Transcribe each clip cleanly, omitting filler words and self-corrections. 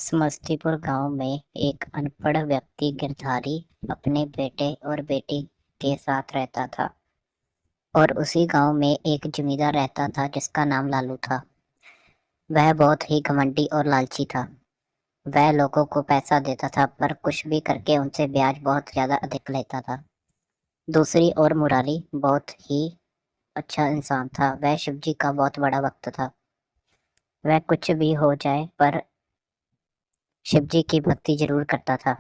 समस्तीपुर गांव में एक अनपढ़ व्यक्ति गिरधारी अपने बेटे और बेटी के साथ रहता था। और उसी गांव में एक जमींदार रहता था जिसका नाम लालू था। वह बहुत ही घमंडी और लालची था। वह लोगों को पैसा देता था पर कुछ भी करके उनसे ब्याज बहुत ज्यादा अधिक लेता था। दूसरी ओर मुरारी बहुत ही अच्छा इंसान था। वह शिवजी का बहुत बड़ा भक्त था। वह कुछ भी हो जाए पर शिवजी की भक्ति जरूर करता था।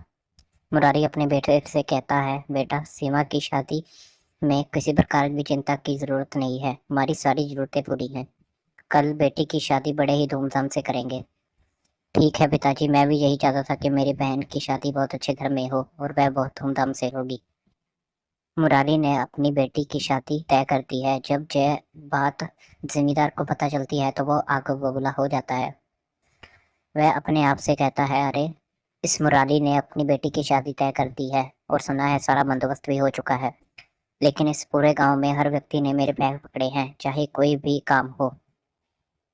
मुरारी अपने बेटे से कहता है, बेटा, सीमा की शादी में किसी प्रकार की चिंता की जरूरत नहीं है। हमारी सारी जरूरतें पूरी हैं। कल बेटी की शादी बड़े ही धूमधाम से करेंगे। ठीक है पिताजी, मैं भी यही चाहता था कि मेरी बहन की शादी बहुत अच्छे घर में हो और वह बहुत धूमधाम से होगी। मुरारी ने अपनी बेटी की शादी तय कर दी है। जब यह बात जमींदार को पता चलती है तो वो आग बबूला हो जाता है। वह अपने आप से कहता है, अरे, इस मुरारी ने अपनी बेटी की शादी तय कर दी है और सुना है सारा बंदोबस्त भी हो चुका है। लेकिन इस पूरे गांव में हर व्यक्ति ने मेरे पैर पकड़े हैं, चाहे कोई भी काम हो।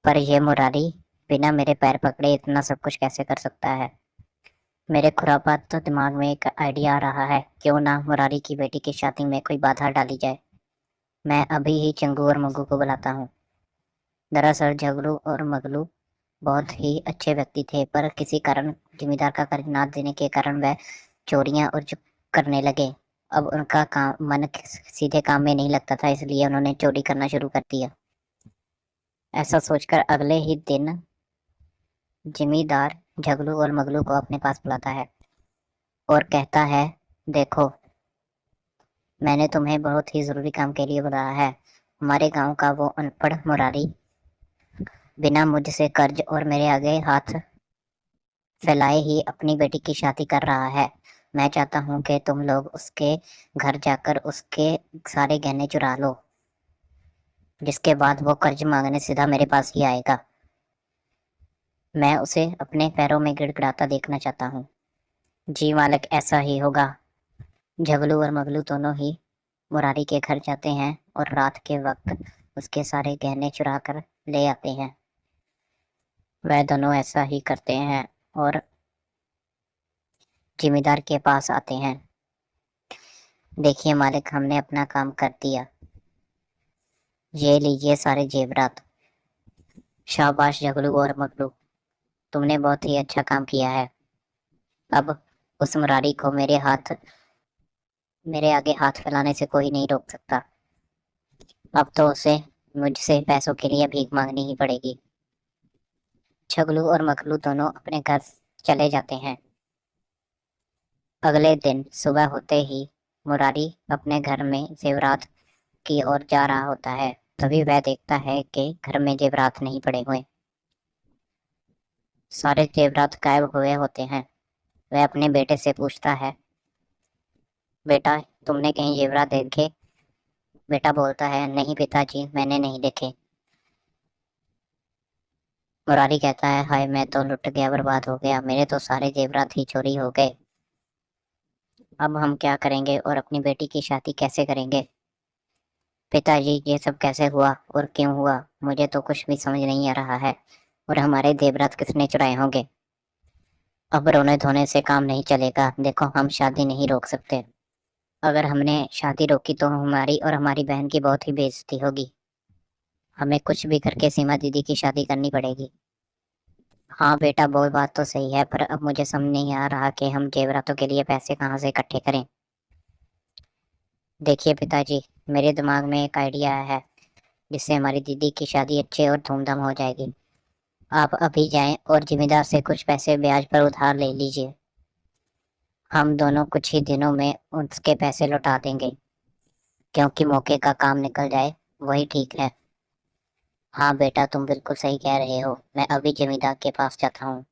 पर यह मुरारी बिना मेरे पैर पकड़े इतना सब कुछ कैसे कर सकता है? मेरे खुरापात तो दिमाग में एक आइडिया आ रहा है। क्यों ना मुरारी की बेटी की शादी में कोई बाधा डाली जाए। मैं अभी ही चंगू और मग्गू को बुलाता हूँ। दरअसल झगलू और मगलू बहुत ही अच्छे व्यक्ति थे, पर किसी कारण जमींदार का कर्ज ना देने के कारण वह चोरियां और चुप करने लगे। अब उनका काम मन सीधे काम में नहीं लगता था, इसलिए उन्होंने चोरी करना शुरू कर दिया। ऐसा सोचकर अगले ही दिन जमींदार झगलू और मगलू को अपने पास बुलाता है और कहता है, देखो, मैंने तुम्हें बहुत ही जरूरी काम के लिए बुलाया है। हमारे गांव का वो अनपढ़ मुरारी बिना मुझसे कर्ज और मेरे आगे हाथ फैलाए ही अपनी बेटी की शादी कर रहा है। मैं चाहता हूँ कि तुम लोग उसके घर जाकर उसके सारे गहने चुरा लो, जिसके बाद वो कर्ज मांगने सीधा मेरे पास ही आएगा। मैं उसे अपने पैरों में गिड़गिड़ाता देखना चाहता हूँ। जी मालिक, ऐसा ही होगा। झगलू और मगलू दोनों ही मुरारी के घर जाते हैं और रात के वक्त उसके सारे गहने चुरा कर ले आते हैं। वह दोनों ऐसा ही करते हैं और जिम्मेदार के पास आते हैं। देखिए मालिक, हमने अपना काम कर दिया। ये लीजिए सारे जेवरात। शाबाश झगलू और मगलू, तुमने बहुत ही अच्छा काम किया है। अब उस मुरारी को मेरे आगे हाथ फैलाने से कोई नहीं रोक सकता। अब तो उसे मुझसे पैसों के लिए भीख मांगनी ही पड़ेगी। झगलू और मगलू दोनों अपने घर चले जाते हैं। अगले दिन सुबह होते ही मुरारी अपने घर में जेवरात की ओर जा रहा होता है। तभी वह देखता है कि घर में जेवरात नहीं पड़े हुए। सारे जेवरात गायब हुए होते हैं। वह अपने बेटे से पूछता है, बेटा, तुमने कहीं जेवरात देखे? बेटा बोलता है, नहीं पिताजी, मैंने नहीं देखे। मुरारी कहता है, हाय, मैं तो लुट गया, बर्बाद हो गया। मेरे तो सारे जेवरात ही चोरी हो गए। अब हम क्या करेंगे और अपनी बेटी की शादी कैसे करेंगे? पिताजी, ये सब कैसे हुआ और क्यों हुआ? मुझे तो कुछ भी समझ नहीं आ रहा है। और हमारे जेवरात किसने चुराए होंगे? अब रोने धोने से काम नहीं चलेगा। देखो, हम शादी नहीं रोक सकते। अगर हमने शादी रोकी तो हमारी और हमारी बहन की बहुत ही बेइज्जती होगी। हमें कुछ भी करके सीमा दीदी की शादी करनी पड़ेगी। हाँ बेटा, वो बात तो सही है, पर अब मुझे समझ नहीं आ रहा कि हम जेवरातों के लिए पैसे कहाँ से इकट्ठे करें। देखिए पिताजी, मेरे दिमाग में एक आइडिया है जिससे हमारी दीदी की शादी अच्छे और धूमधाम हो जाएगी। आप अभी जाएं और जिम्मेदार से कुछ पैसे ब्याज पर उधार ले लीजिए। हम दोनों कुछ ही दिनों में उसके पैसे लौटा देंगे, क्योंकि मौके का काम निकल जाए वही ठीक है। हाँ बेटा, तुम बिल्कुल सही कह रहे हो। मैं अभी जमींदार के पास जाता हूँ।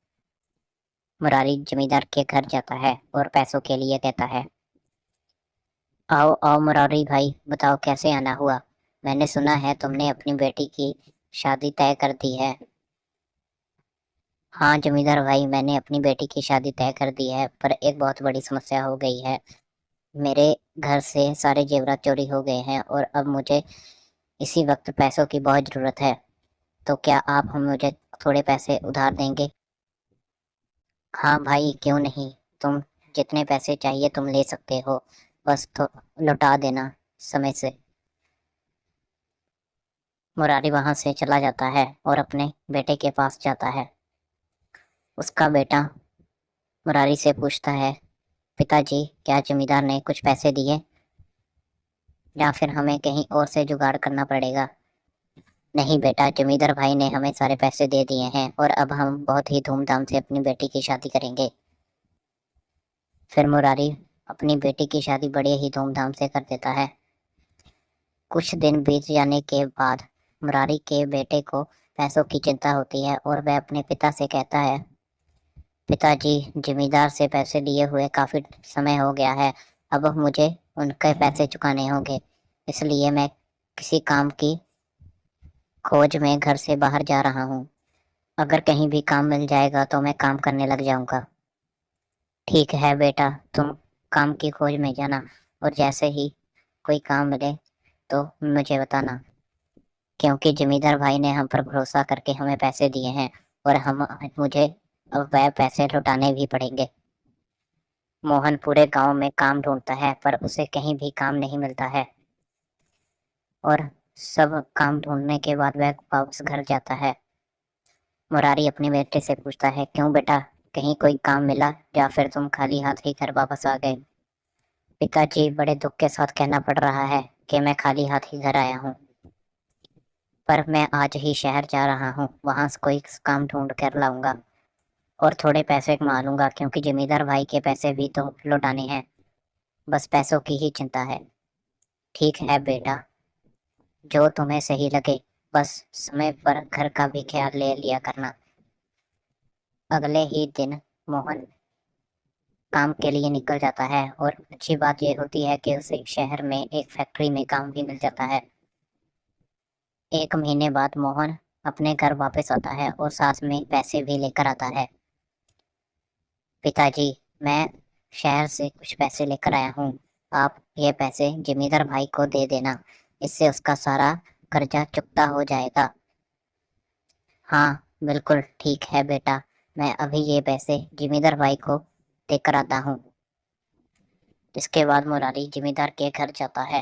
मुरारी जमींदार के घर जाता है और पैसों के लिए कहता है, आओ आओ मुरारी भाई, बताओ कैसे आना हुआ। मैंने सुना है तुमने अपनी बेटी की शादी तय कर दी है। हाँ जमींदार भाई, मैंने अपनी बेटी की शादी तय कर दी है, पर एक बहुत बड़ी समस्या हो गई है। मेरे घर से सारे जेवरात चोरी हो गए हैं और अब मुझे इसी वक्त पैसों की बहुत ज़रूरत है। तो क्या आप हम मुझे थोड़े पैसे उधार देंगे? हाँ भाई, क्यों नहीं। तुम जितने पैसे चाहिए तुम ले सकते हो, बस तो लौटा देना समय से। मुरारी वहां से चला जाता है और अपने बेटे के पास जाता है। उसका बेटा मुरारी से पूछता है, पिताजी क्या जमींदार ने कुछ पैसे दिए, या फिर हमें कहीं और से जुगाड़ करना पड़ेगा। नहीं बेटा, जमींदार भाई ने हमें सारे पैसे दे दिए हैं और अब हम बहुत ही धूमधाम से अपनी बेटी की शादी करेंगे। फिर मुरारी अपनी बेटी की शादी बड़े ही धूमधाम से कर देता है। कुछ दिन बीत जाने के बाद मुरारी के बेटे को पैसों की चिंता होती है और वह अपने पिता से कहता है, पिताजी जमींदार से पैसे लिए हुए काफी समय हो गया है। अब मुझे उनके पैसे चुकाने होंगे, इसलिए मैं किसी काम की खोज में घर से बाहर जा रहा हूँ। अगर कहीं भी काम मिल जाएगा तो मैं काम करने लग जाऊंगा। ठीक है बेटा, तुम काम की खोज में जाना और जैसे ही कोई काम मिले तो मुझे बताना, क्योंकि जमींदार भाई ने हम पर भरोसा करके हमें पैसे दिए हैं और हम मुझे अब वह पैसे लौटाने भी पड़ेंगे। मोहन पूरे गांव में काम ढूंढता है पर उसे कहीं भी काम नहीं मिलता है और सब काम ढूंढने के बाद वह वापस घर जाता है। मुरारी अपने बेटे से पूछता है, क्यों बेटा, कहीं कोई काम मिला या फिर तुम खाली हाथ ही घर वापस आ गए। पिताजी, बड़े दुख के साथ कहना पड़ रहा है कि मैं खाली हाथ ही घर आया हूँ, पर मैं आज ही शहर जा रहा हूँ, वहां से कोई काम ढूंढ कर लाऊंगा और थोड़े पैसे कमा लूंगा, क्योंकि जमींदार भाई के पैसे भी तो लौटाने हैं। बस पैसों की ही चिंता है। ठीक है बेटा, जो तुम्हें सही लगे, बस समय पर घर का भी ख्याल ले लिया करना। अगले ही दिन मोहन काम के लिए निकल जाता है और अच्छी बात यह होती है कि उसे शहर में एक फैक्ट्री में काम भी मिल जाता है। एक महीने बाद मोहन अपने घर वापस आता है और साथ में पैसे भी लेकर आता है। पिताजी, मैं शहर से कुछ पैसे लेकर आया हूँ, आप ये पैसे जमींदार भाई को दे देना, इससे उसका सारा कर्जा चुकता हो जाएगा। हाँ बिल्कुल ठीक है बेटा, मैं अभी ये पैसे जमींदार भाई को देकर आता हूँ। इसके बाद मुरारी जमींदार के घर जाता है।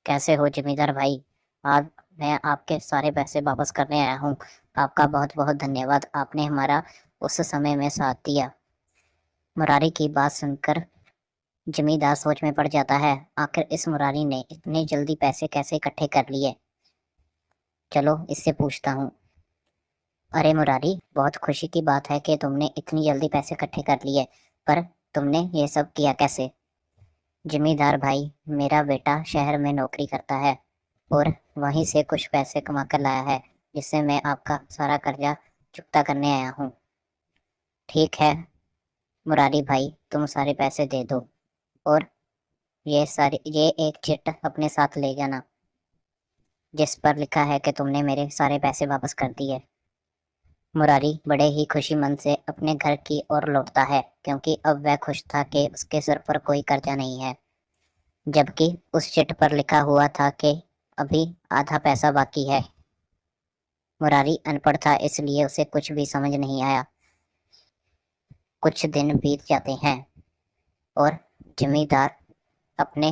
कैसे हो जमींदार भाई, आज मैं आपके सारे पैसे वापस करने आया हूँ। आपका बहुत बहुत धन्यवाद, आपने हमारा उस समय में साथ दिया। मुरारी की बात सुनकर जमींदार सोच में पड़ जाता है, आखिर इस मुरारी ने इतने जल्दी पैसे कैसे इकट्ठे कर लिए। चलो इससे पूछता हूँ। अरे मुरारी, बहुत खुशी की बात है कि तुमने इतनी जल्दी पैसे इकट्ठे कर लिए, पर तुमने ये सब किया कैसे। जमींदार भाई, मेरा बेटा शहर में नौकरी करता है और वहीं से कुछ पैसे कमा कर लाया है, जिससे मैं आपका सारा कर्जा चुकता करने आया हूँ। ठीक है मुरारी भाई, तुम सारे पैसे दे दो और ये एक चिट अपने साथ ले जाना, जिस पर लिखा है कि तुमने मेरे सारे पैसे वापस कर दिए। मुरारी बड़े ही खुशी मन से अपने घर की ओर लौटता है, क्योंकि अब वह खुश था कि उसके सिर पर कोई कर्जा नहीं है, जबकि उस चिट पर लिखा हुआ था कि अभी आधा पैसा बाकी है। मुरारी अनपढ़ था, इसलिए उसे कुछ भी समझ नहीं आया। कुछ दिन बीत जाते हैं और जमींदार अपने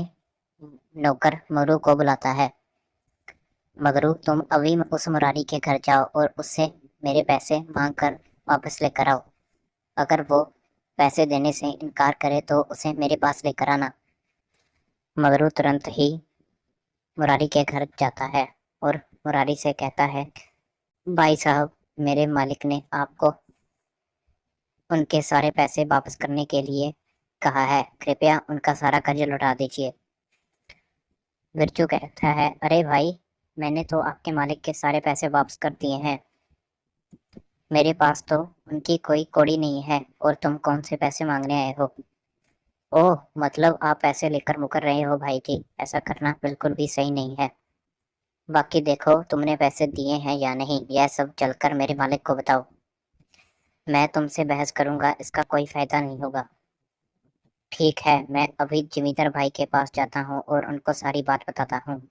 नौकर मगरू को बुलाता है। मगरू, तुम अभी उस मुरारी के घर जाओ और उससे मेरे पैसे मांग कर वापस लेकर आओ। अगर वो पैसे देने से इनकार करे तो उसे मेरे पास लेकर आना। मगरू तुरंत ही मुरारी के घर जाता है और मुरारी से कहता है, भाई साहब, मेरे मालिक ने आपको उनके सारे पैसे वापस करने के लिए कहा है, कृपया उनका सारा कर्ज लौटा दीजिए। बिरजू कहता है, अरे भाई, मैंने तो आपके मालिक के सारे पैसे वापस कर दिए हैं, मेरे पास तो उनकी कोई कौड़ी नहीं है और तुम कौन से पैसे मांगने आए हो। ओह, मतलब आप पैसे लेकर मुकर रहे हो भाई जी, ऐसा करना बिल्कुल भी सही नहीं है। बाकी देखो तुमने पैसे दिए हैं या नहीं, यह सब चलकर मेरे मालिक को बताओ। मैं तुमसे बहस करूंगा, इसका कोई फायदा नहीं होगा। ठीक है, मैं अभी जमींदार भाई के पास जाता हूँ और उनको सारी बात बताता हूँ।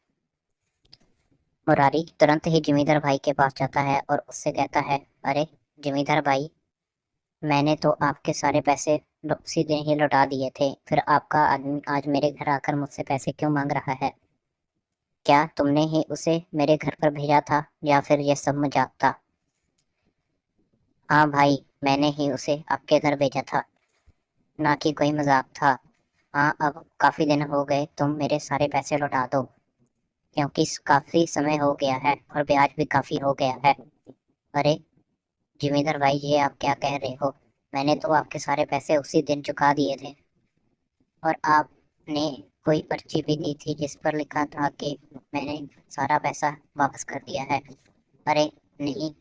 मुरारी तुरंत ही जमींदार भाई के पास जाता है और उससे कहता है, अरे जमींदार भाई, मैंने तो आपके सारे पैसे उसी दिन ही लौटा दिए थे, फिर आपका आदमी आज मेरे घर आकर मुझसे पैसे क्यों मांग रहा है? क्या तुमने ही उसे मेरे घर पर भेजा था या फिर यह सब मजाक था? हाँ भाई, मैंने ही उसे आपके घर भेजा था, ना कि कोई मजाक था। हाँ, अब काफी दिन हो गए, तुम मेरे सारे पैसे लौटा दो, क्योंकि काफी समय हो गया है और ब्याज भी काफी हो गया है। अरे जिमीदार भाई, ये आप क्या कह रहे हो? मैंने तो आपके सारे पैसे उसी दिन चुका दिए थे, और आपने कोई पर्ची भी दी थी जिस पर लिखा था कि मैंने सारा पैसा वापस कर दिया है। अरे नहीं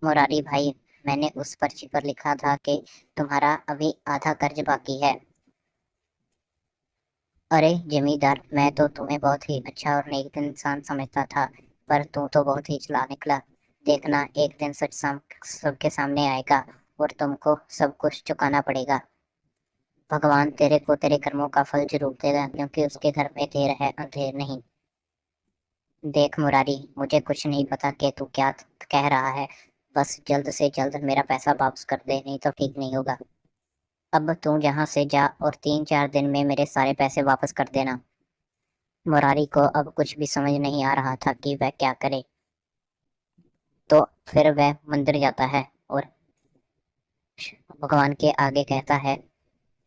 मुरारी भाई, मैंने उस पर्ची पर लिखा था कि तुम्हारा अभी आधा कर्ज बाकी है। अरे जमींदार, मैं तो तुम्हें बहुत ही अच्छा और नेक इंसान समझता था, पर तू तो बहुत ही चला निकला। देखना, एक दिन सच सबके सामने आएगा और तुमको सब कुछ चुकाना पड़ेगा। भगवान तेरे को तेरे कर्मों का फल जरूर देगा, क्योंकि उसके घर में देर है अंधेर नहीं। देख मुरारी, मुझे कुछ नहीं पता कि तू क्या कह रहा है। बस जल्द से जल्द मेरा पैसा वापस कर दे, नहीं तो ठीक नहीं होगा। अब तू यहाँ से जा और 3-4 दिन में मेरे सारे पैसे वापस कर देना। मुरारी को अब कुछ भी समझ नहीं आ रहा था कि वह क्या करे। तो फिर वह मंदिर जाता है और भगवान के आगे कहता है,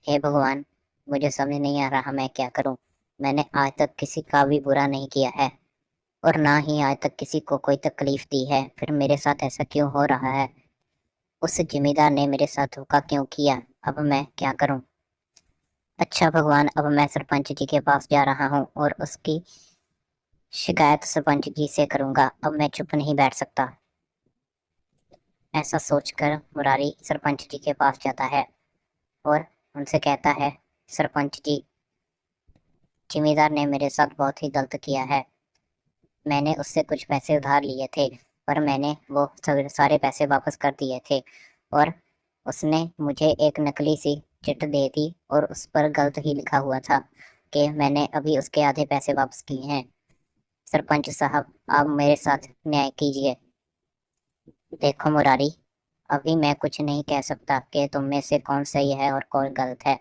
हे भगवान, मुझे समझ नहीं आ रहा मैं क्या करूं। मैंने आज तक किसी का भी बुरा नहीं किया है, और ना ही आज तक किसी को कोई तकलीफ दी है, फिर मेरे साथ ऐसा क्यों हो रहा है? उस जिम्मेदार ने मेरे साथ धोखा क्यों किया? अब मैं क्या करूं? अच्छा भगवान, अब मैं सरपंच जी के पास जा रहा हूँ और उसकी शिकायत सरपंच जी से करूंगा। अब मैं चुप नहीं बैठ सकता। ऐसा सोचकर मुरारी सरपंच जी के पास जाता है और उनसे कहता है, सरपंच जी, जिम्मेदार ने मेरे साथ बहुत ही गलत किया है। मैंने उससे कुछ पैसे उधार लिए थे, पर मैंने वो सारे पैसे वापस कर दिए थे, और उसने मुझे एक नकली सी चिट दे दी और उस पर गलत ही लिखा हुआ था कि मैंने अभी उसके आधे पैसे वापस किए हैं। सरपंच साहब, आप मेरे साथ न्याय कीजिए। देखो मुरारी, अभी मैं कुछ नहीं कह सकता कि तुम में से कौन सही है और कौन गलत है।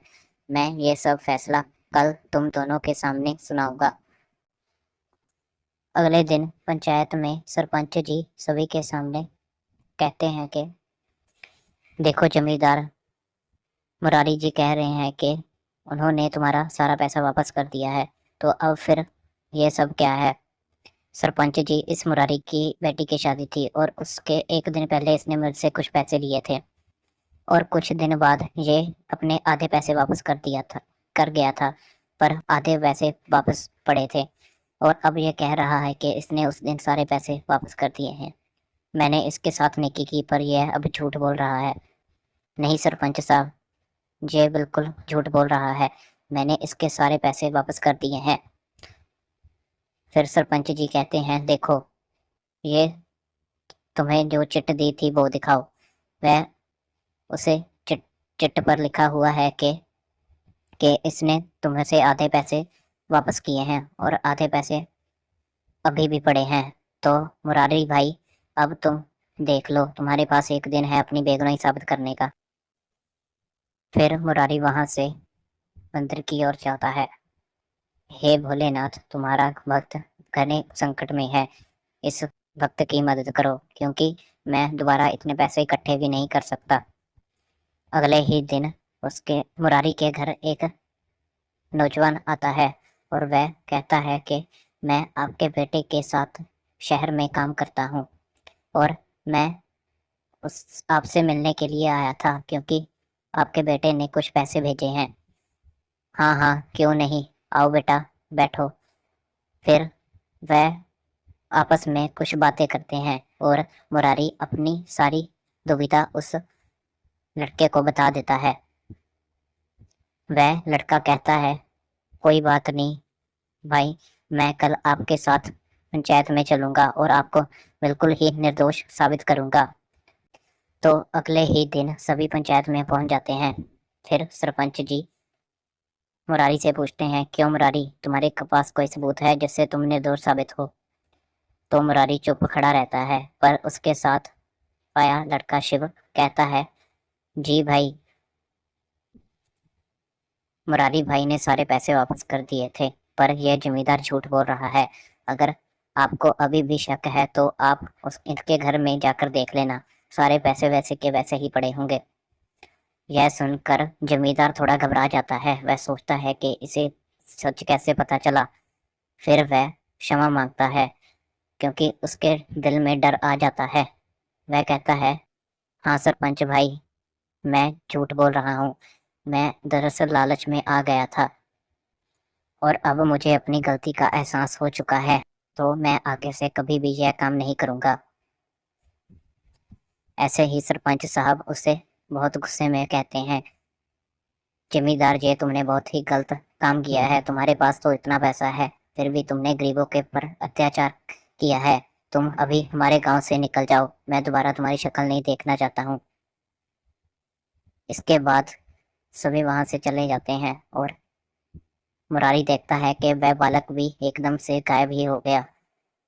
मैं ये सब फैसला कल तुम दोनों के सामने सुनाऊंगा। अगले दिन पंचायत में सरपंच जी सभी के सामने कहते हैं कि देखो जमींदार, मुरारी जी कह रहे हैं कि उन्होंने तुम्हारा सारा पैसा वापस कर दिया है, तो अब फिर ये सब क्या है? सरपंच जी, इस मुरारी की बेटी की शादी थी और उसके एक दिन पहले इसने मुझसे कुछ पैसे लिए थे, और कुछ दिन बाद ये अपने आधे पैसे वापस कर गया था, पर आधे पैसे वापस पड़े थे, और अब ये कह रहा है कि इसने उस दिन सारे पैसे वापस कर दिए हैं। मैंने इसके साथ नेकी की, पर यह अब झूठ बोल रहा है। नहीं सरपंच साहब, ये बिल्कुल झूठ बोल रहा है। मैंने इसके सारे पैसे वापस कर दिए हैं। फिर सरपंच जी कहते हैं, देखो, ये तुम्हें जो चिट दी थी वो दिखाओ। वह उसे चिट चिट पर लिखा हुआ है कि इसने तुमसे आधे पैसे वापस किए हैं और आधे पैसे अभी भी पड़े हैं। तो मुरारी भाई, अब तुम देख लो, तुम्हारे पास एक दिन है अपनी बेगुनाही साबित करने का। फिर मुरारी वहां से मंदिर की ओर जाता है। हे भोलेनाथ, तुम्हारा भक्त घने संकट में है, इस भक्त की मदद करो, क्योंकि मैं दोबारा इतने पैसे इकट्ठे भी नहीं कर सकता। अगले ही दिन उसके मुरारी के घर एक नौजवान आता है और वह कहता है कि मैं आपके बेटे के साथ शहर में काम करता हूँ, और मैं उस आपसे मिलने के लिए आया था, क्योंकि आपके बेटे ने कुछ पैसे भेजे हैं। हाँ हाँ, क्यों नहीं, आओ बेटा, बैठो। फिर वह आपस में कुछ बातें करते हैं और मुरारी अपनी सारी दुविधा उस लड़के को बता देता है। वह लड़का कहता है, कोई बात नहीं भाई, मैं कल आपके साथ पंचायत में चलूंगा और आपको बिल्कुल ही निर्दोष साबित करूंगा। तो अगले ही दिन सभी पंचायत में पहुंच जाते हैं। फिर सरपंच जी मुरारी से पूछते हैं, क्यों मुरारी, तुम्हारे पास कोई सबूत है जिससे तुम निर्दोष साबित हो? तो मुरारी चुप खड़ा रहता है, पर उसके साथ आया लड़का शिव कहता है, जी भाई, मुरारी भाई ने सारे पैसे वापस कर दिए थे, पर यह जमींदार झूठ बोल रहा है। अगर आपको अभी भी शक है तो आप उस इनके घर में जाकर देख लेना, सारे पैसे वैसे के वैसे ही पड़े होंगे। यह सुनकर जमींदार थोड़ा घबरा जाता है। वह सोचता है कि इसे सच कैसे पता चला। फिर वह क्षमा मांगता है, क्योंकि उसके दिल में डर आ जाता है। वह कहता है, हाँ सरपंच भाई, मैं झूठ बोल रहा हूँ। मैं दरअसल लालच में आ गया था, और अब मुझे अपनी गलती का एहसास हो चुका है, तो मैं आगे से कभी भी यह काम नहीं करूँगा। ऐसे ही सरपंच साहब उसे बहुत गुस्से में कहते हैं, जमींदार जी, तुमने बहुत ही गलत काम किया है। तुम्हारे पास तो इतना पैसा है, फिर भी तुमने गरीबों के पर अत्याचार किया है। तुम अभी हमारे गांव से निकल जाओ, मैं दोबारा तुम्हारी शक्ल नहीं देखना चाहता हूँ। इसके बाद सभी वहां से चले जाते हैं, और मुरारी देखता है कि वह बालक भी एकदम से गायब ही हो गया।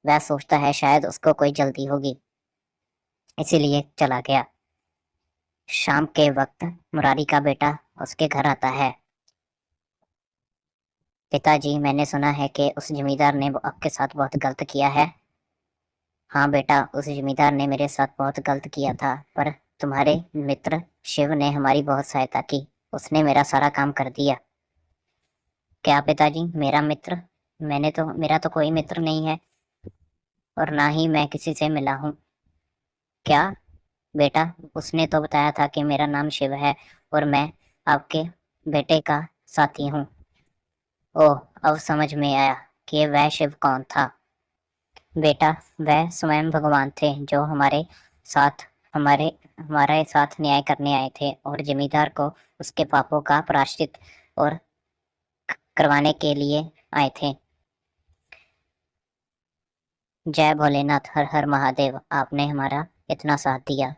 वह सोचता है शायद उसको कोई जल्दी होगी, इसीलिए चला गया। शाम के वक्त मुरारी का बेटा उसके घर आता है। पिताजी, मैंने सुना है कि उस जमींदार ने आपके साथ बहुत गलत किया है। हाँ बेटा, उस जमींदार ने मेरे साथ बहुत गलत किया था, पर तुम्हारे मित्र शिव ने हमारी बहुत सहायता की। उसने मेरा सारा काम कर दिया। क्या पिताजी, मेरा मित्र? मेरा तो कोई मित्र नहीं है, और ना ही मैं किसी से मिला हूँ। क्या बेटा? उसने तो बताया था कि मेरा नाम शिव है, और मैं आपके बेटे का साथी हूँ। ओह, अब समझ में आया कि वह शिव कौन था। बेटा, वह स्वयं भगवान थे, जो साथ हमारे हमारे साथ न्याय करने आए थे, और जमींदार को उसके पापों का प्रायश्चित और करवाने के लिए आए थे। जय भोलेनाथ, हर हर महादेव, आपने हमारा इतना साथ दिया।